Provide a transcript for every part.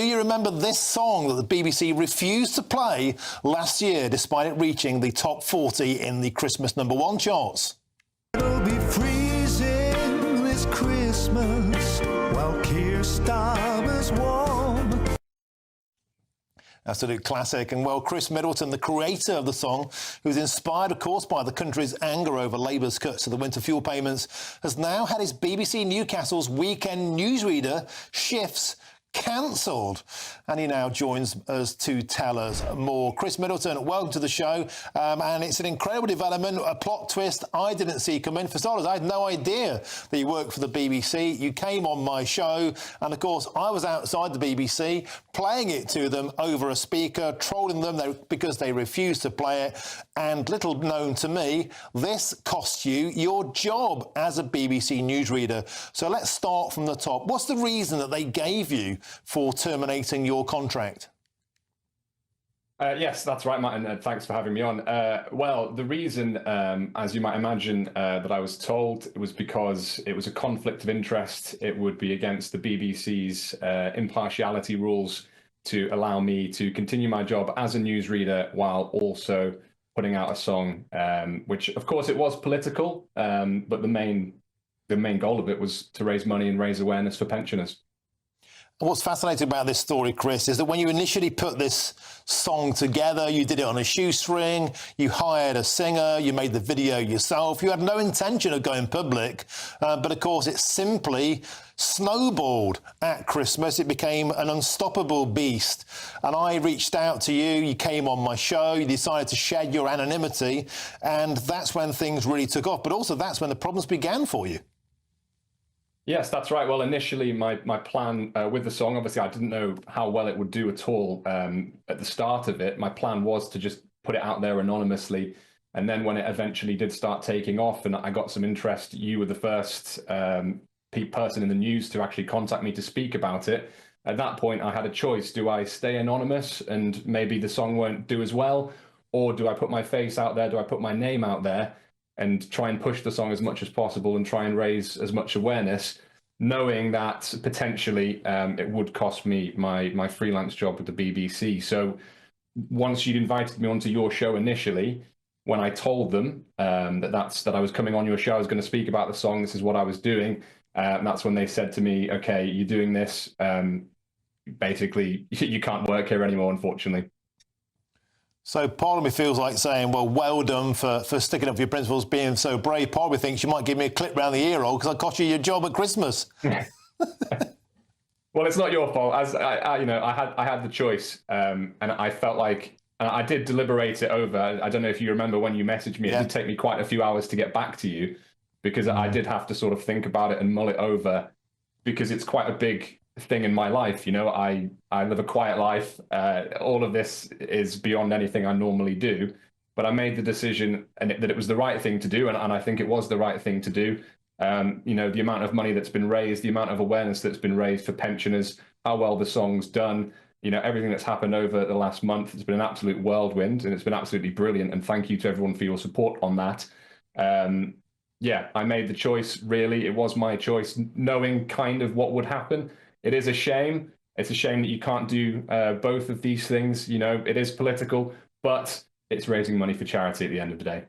Do you remember this song that the BBC refused to play last year, despite it reaching the top 40 in the Christmas #1 charts? It'll be freezing this Christmas while Keir Starmer's warm. Absolute classic. And, well, Chris Middleton, the creator of the song, who's inspired, of course, by the country's anger over Labour's cuts to the winter fuel payments, has now had his BBC Newcastle's weekend newsreader shifts cancelled, and he now joins us to tell us more. Chris Middleton, welcome to the show, and it's an incredible development, a plot twist I didn't see coming. For starters, I had no idea that you worked for the BBC. You came on my show, and of course I was outside the BBC playing it to them over a speaker, trolling them because they refused to play it, and little known to me, this cost you your job as a BBC newsreader. So let's start from the top. What's the reason that they gave you for terminating your contract? Yes, that's right, Martin. Thanks for having me on. Well, the reason, as you might imagine, that I was told was because it was a conflict of interest. It would be against the BBC's impartiality rules to allow me to continue my job as a newsreader while also putting out a song, which, of course, it was political, but the main goal of it was to raise money and raise awareness for pensioners. What's fascinating about this story, Chris, is that when you initially put this song together, you did it on a shoestring, you hired a singer, you made the video yourself, you had no intention of going public, but of course it simply snowballed at Christmas. It became an unstoppable beast. And I reached out to you, you came on my show, you decided to shed your anonymity, and that's when things really took off. But also that's when the problems began for you. Yes, that's right. Well, initially, my plan with the song, obviously, I didn't know how well it would do at all at the start of it. My plan was to just put it out there anonymously. And then when it eventually did start taking off and I got some interest, you were the first person in the news to actually contact me to speak about it. At that point, I had a choice. Do I stay anonymous and maybe the song won't do as well? Or do I put my face out there? Do I put my name out there and try and push the song as much as possible and try and raise as much awareness, knowing that potentially it would cost me my freelance job with the BBC. So once you'd invited me onto your show initially, when I told them that I was coming on your show, I was going to speak about the song, this is what I was doing, that's when they said to me, okay, you're doing this, basically you can't work here anymore, unfortunately. So part of me feels like saying, well done for sticking up for your principles, being so brave. Part of me thinks you might give me a clip round the ear hole because I cost you your job at Christmas. Well, it's not your fault. As I had the choice, and I felt like, and I did deliberate it over. I don't know if you remember when you messaged me. It did take me quite a few hours to get back to you because I did have to sort of think about it and mull it over because it's quite a big thing in my life. You know, I live a quiet life. All of this is beyond anything I normally do, but I made the decision that it was the right thing to do, and I think it was the right thing to do. You know, the amount of money that's been raised, the amount of awareness that's been raised for pensioners, how well the song's done, you know, everything that's happened over the last month, it's been an absolute whirlwind and it's been absolutely brilliant, and thank you to everyone for your support on that. Yeah, I made the choice, really. It was my choice, knowing kind of what would happen. It is a shame. It's a shame that you can't do both of these things. You know, it is political, but it's raising money for charity at the end of the day.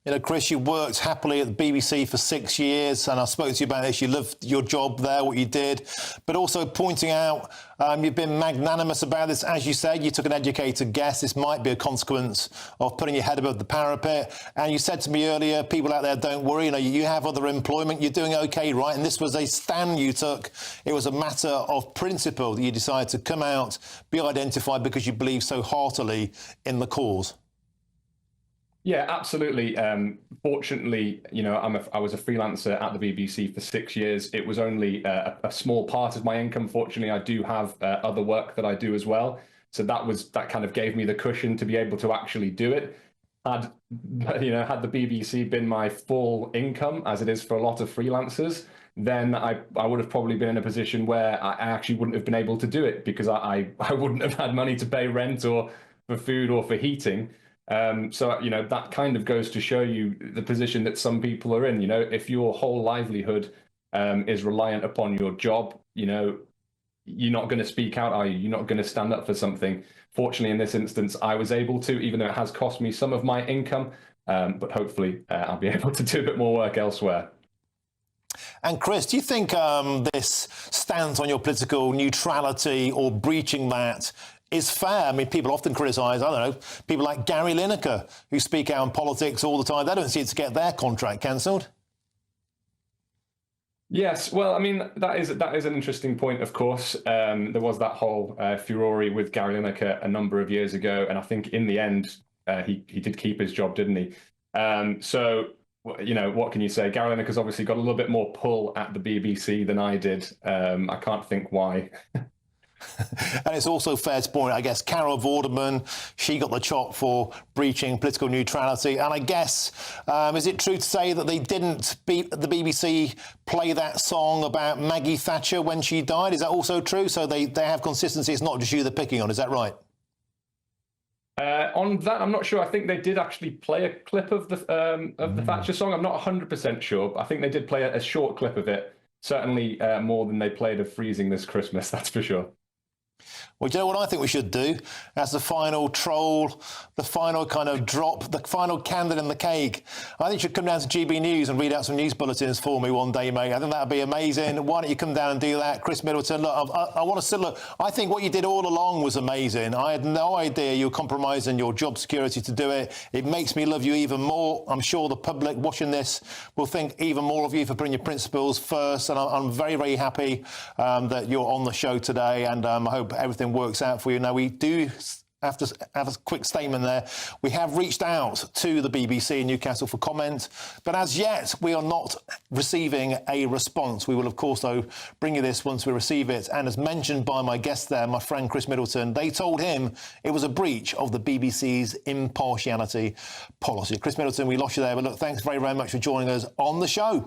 You know, Chris, you worked happily at the BBC for 6 years, and I spoke to you about this. You loved your job there, what you did, but also pointing out you've been magnanimous about this. As you said, you took an educated guess. This might be a consequence of putting your head above the parapet. And you said to me earlier, people out there, don't worry, you know, you have other employment. You're doing okay, right? And this was a stand you took. It was a matter of principle that you decided to come out, be identified because you believe so heartily in the cause. Yeah, absolutely. Fortunately, you know, I was a freelancer at the BBC for 6 years. It was only a small part of my income. Fortunately, I do have other work that I do as well. So that kind of gave me the cushion to be able to actually do it. Had the BBC been my full income, as it is for a lot of freelancers, then I would have probably been in a position where I actually wouldn't have been able to do it because I wouldn't have had money to pay rent or for food or for heating. So, you know, that kind of goes to show you the position that some people are in. You know, if your whole livelihood is reliant upon your job, you know, you're not going to speak out, are you? You're not going to stand up for something. Fortunately, in this instance, I was able to, even though it has cost me some of my income, but hopefully I'll be able to do a bit more work elsewhere. And Chris, do you think this stance on your political neutrality or breaching that is fair? I mean, people often criticise, I don't know, people like Gary Lineker, who speak out on politics all the time. They don't seem to get their contract cancelled. Yes, well, I mean, that is an interesting point, of course. There was that whole furore with Gary Lineker a number of years ago, and I think in the end, he did keep his job, didn't he? So, you know, what can you say? Gary Lineker's obviously got a little bit more pull at the BBC than I did. I can't think why. And it's also fair to point, I guess, Carol Vorderman, she got the chop for breaching political neutrality. And I guess, is it true to say that they didn't, the BBC, play that song about Maggie Thatcher when she died? Is that also true? So they have consistency. It's not just you they're picking on. Is that right? On that, I'm not sure. I think they did actually play a clip of the Thatcher song. I'm not 100% sure, but I think they did play a short clip of it. Certainly more than they played of Freezing this Christmas, that's for sure. Well, do you know what I think we should do? As the final troll, the final kind of drop, the final candle in the cake. I think you should come down to GB News and read out some news bulletins for me one day, mate. I think that would be amazing. Why don't you come down and do that? Chris Middleton, look, I want to say, look, I think what you did all along was amazing. I had no idea you were compromising your job security to do it. It makes me love you even more. I'm sure the public watching this will think even more of you for putting your principles first. And I'm very, very happy that you're on the show today. And I hope everything works out for you. Now, we do have to have a quick statement there. We have reached out to the BBC in Newcastle for comment, but as yet we are not receiving a response. We will, of course, though, bring you this once we receive it. And as mentioned by my guest there, my friend Chris Middleton, they told him it was a breach of the BBC's impartiality policy. Chris Middleton, we lost you there, but look, thanks very, very much for joining us on the show.